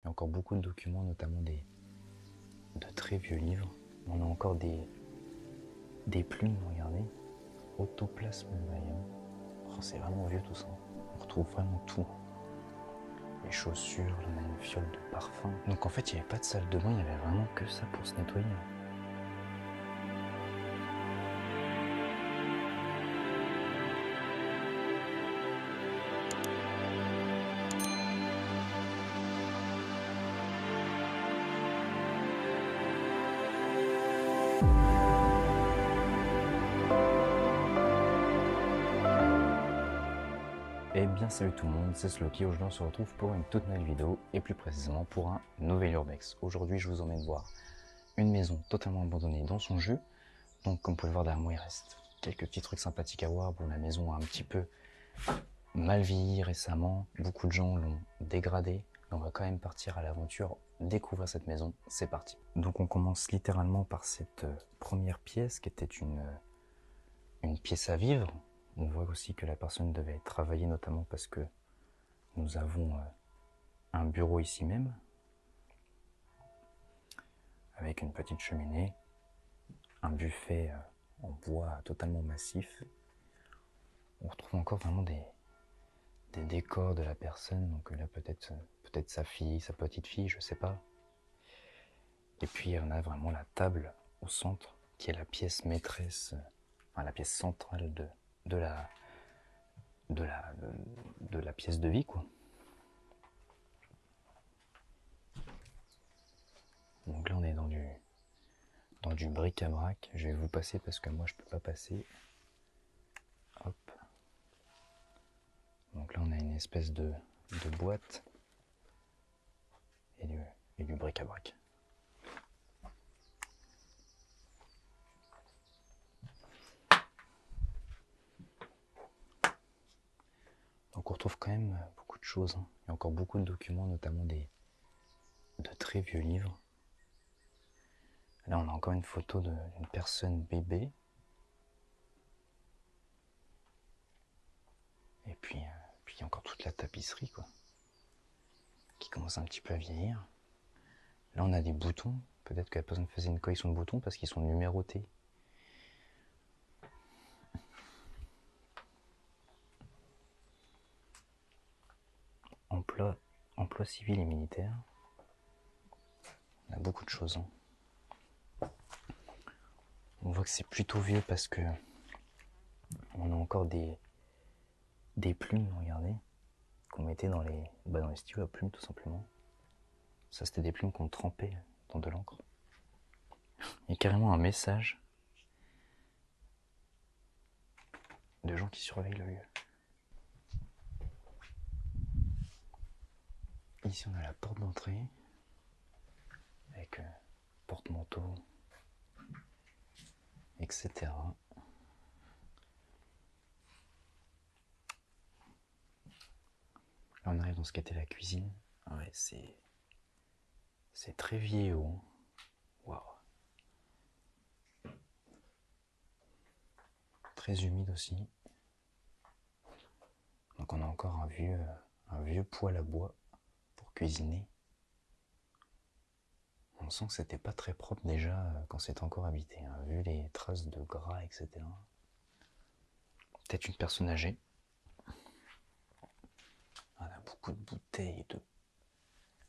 y a encore beaucoup de documents, notamment de très vieux livres. On a encore des plumes, regardez. Autoplasme maillon. Oh, c'est vraiment vieux tout ça. On retrouve vraiment tout. Les chaussures, là on a une fiole de parfum. Donc en fait il n'y avait pas de salle de bain, il n'y avait vraiment que ça pour se nettoyer. Et bien salut tout le monde, c'est Sloky. Aujourd'hui on se retrouve pour une toute nouvelle vidéo et plus précisément pour un nouvel urbex. Aujourd'hui je vous emmène voir une maison totalement abandonnée dans son jus. Donc comme vous pouvez le voir derrière moi il reste quelques petits trucs sympathiques à voir. Bon, la maison a un petit peu mal vieilli récemment, beaucoup de gens l'ont dégradée. Mais on va quand même partir à l'aventure, découvrir cette maison, c'est parti. Donc on commence littéralement par cette première pièce qui était une pièce à vivre. On voit aussi que la personne devait travailler, notamment parce que nous avons un bureau ici même, avec une petite cheminée, un buffet en bois totalement massif. On retrouve encore vraiment des décors de la personne, donc là peut-être sa fille, sa petite fille, je sais pas. Et puis on a vraiment la table au centre, qui est la pièce maîtresse, enfin la pièce centrale de la pièce de vie, quoi. Donc là on est dans du bric-à-brac. Je vais vous passer parce que moi je peux pas passer. Hop. Donc là on a une espèce de boîte et du bric-à-brac. Donc on retrouve quand même beaucoup de choses, hein. Il y a encore beaucoup de documents, notamment de très vieux livres. Là on a encore une photo d'une personne bébé. Et puis il y a encore toute la tapisserie, quoi, qui commence un petit peu à vieillir. Là on a des boutons, peut-être que la personne faisait une collection de boutons parce qu'ils sont numérotés. Emploi civil et militaire. On a beaucoup de choses, hein. On voit que c'est plutôt vieux parce que on a encore des plumes, regardez, qu'on mettait dans les stylos à plumes tout simplement. Ça c'était des plumes qu'on trempait dans de l'encre. Il y a carrément un message de gens qui surveillent le lieu. Ici on a la porte d'entrée avec porte-manteau, etc. Là on arrive dans ce qu'était la cuisine. Ouais, c'est très vieillot. Waouh. Très humide aussi. Donc on a encore un vieux poêle à bois pour cuisiner. On sent que c'était pas très propre déjà quand c'était encore habité, hein, vu les traces de gras, etc. Peut-être une personne âgée. On a beaucoup de bouteilles de...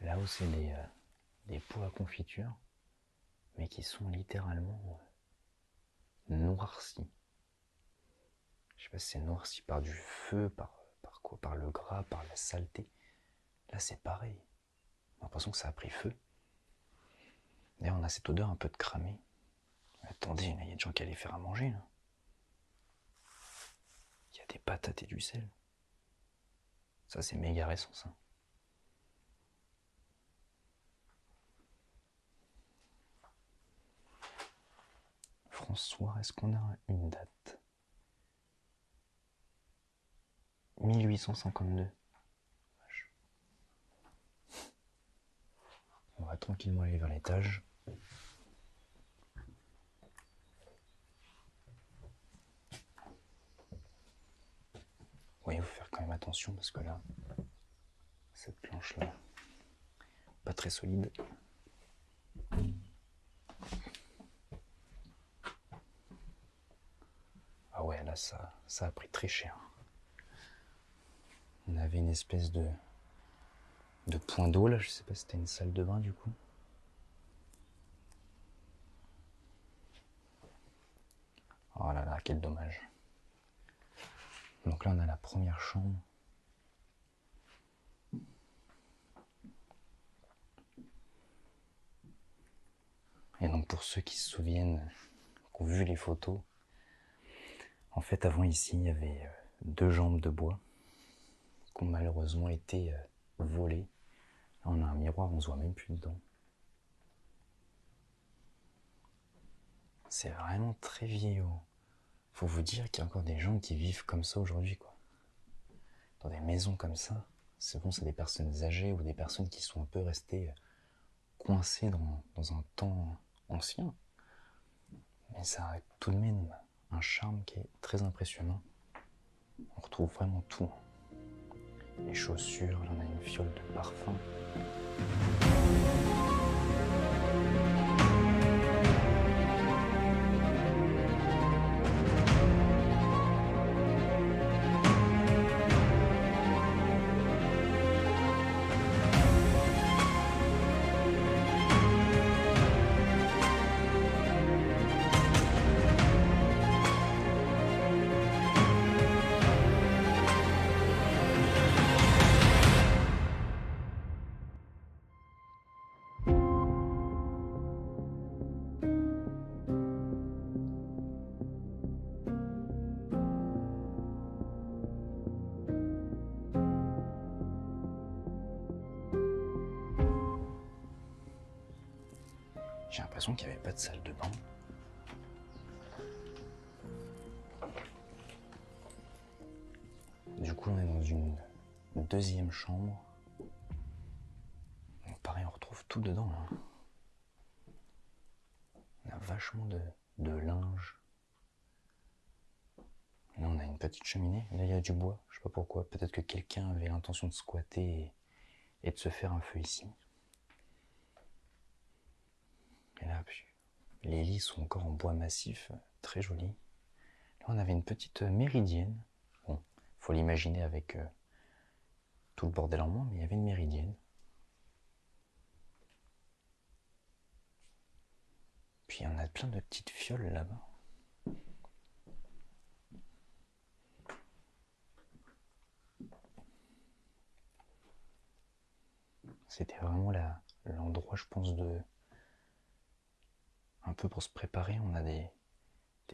Là-haut c'est des pots à confiture, mais qui sont littéralement noircis. Je sais pas si c'est noirci par du feu, par quoi, par le gras, par la saleté. Là c'est pareil. J'ai l'impression que ça a pris feu. D'ailleurs on a cette odeur un peu de cramé. Attendez, il y a des gens qui allaient faire à manger là. Il y a des patates et du sel. Ça c'est méga récent ça. François, est-ce qu'on a une date? 1852. On va tranquillement aller vers l'étage. Oui, il faut faire quand même attention parce que là, cette planche-là, pas très solide. Ah ouais, là ça a pris très cher. On avait une espèce de point d'eau là, je sais pas si c'était une salle de bain du coup. Oh là là, quel dommage. Donc là on a la première chambre. Et donc pour ceux qui se souviennent, qui ont vu les photos, en fait avant ici il y avait 2 jambes de bois qui ont malheureusement été volées. Là on a un miroir, on se voit même plus dedans. C'est vraiment très vieillot. Faut vous dire qu'il y a encore des gens qui vivent comme ça aujourd'hui, quoi. Dans des maisons comme ça, c'est bon, c'est des personnes âgées ou des personnes qui sont un peu restées coincées dans un temps ancien. Mais ça a tout de même un charme qui est très impressionnant. On retrouve vraiment tout. Les chaussures, là on a une fiole de parfum. J'ai l'impression qu'il n'y avait pas de salle de bain. Du coup, on est dans une deuxième chambre. Donc pareil, on retrouve tout dedans. Hein. On a vachement de linge. Là, on a une petite cheminée. Là, il y a du bois. Je sais pas pourquoi. Peut-être que quelqu'un avait l'intention de squatter et de se faire un feu ici. Et là, les lits sont encore en bois massif, très jolis. Là, on avait une petite méridienne. Bon, faut l'imaginer avec tout le bordel en moins, mais il y avait une méridienne. Puis on a plein de petites fioles là-bas. C'était vraiment l'endroit, je pense, un peu pour se préparer. On a des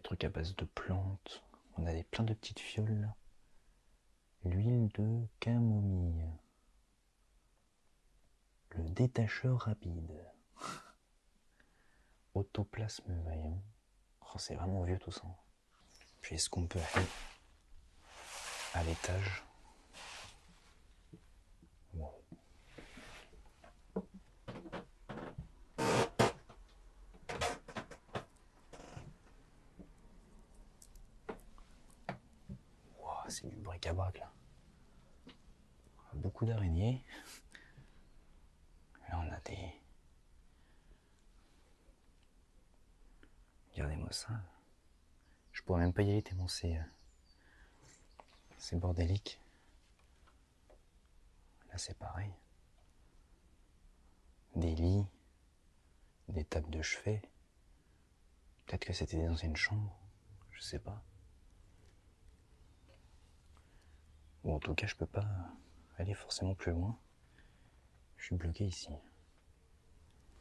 trucs à base de plantes. On a plein de petites fioles là. L'huile de camomille. Le détacheur rapide. Autoplasme vaillant. Oh, c'est vraiment vieux tout ça. Puis est-ce qu'on peut aller à l'étage? Wow. Wow, c'est du bric-à-brac là. Beaucoup d'araignées. Là on a des... Regardez-moi ça. Je pourrais même pas y aller tellement c'est bordélique. Là c'est pareil. Des lits, des tables de chevet. Peut-être que c'était des anciennes chambres, je sais pas. Ou en tout cas je peux pas aller forcément plus loin. Je suis bloqué ici.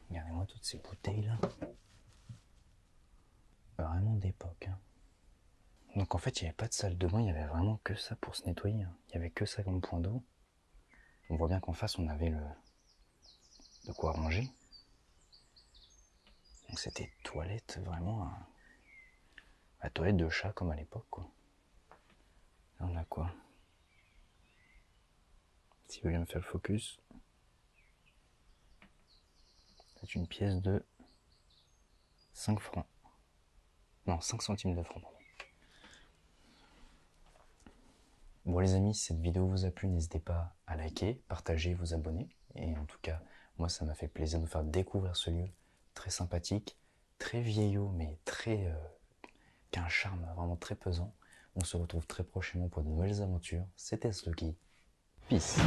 Regardez-moi toutes ces bouteilles là. Vraiment d'époque. Hein. Donc en fait il n'y avait pas de salle de bain, il y avait vraiment que ça pour se nettoyer. Hein. Il n'y avait que ça comme point d'eau. On voit bien qu'en face on avait de quoi ranger. Donc c'était toilette vraiment la toilette de chat comme à l'époque quoi. Là on a quoi? Si vous voulez me faire le focus. C'est une pièce de 5 francs. Non, 5 centimes de francs, pardon. Bon les amis, si cette vidéo vous a plu, n'hésitez pas à liker, partager, vous abonner. Et en tout cas, Moi, ça m'a fait plaisir de vous faire découvrir ce lieu très sympathique, très vieillot, mais très qui a un charme vraiment très pesant. On se retrouve très prochainement pour de nouvelles aventures. C'était Sluky. Peace.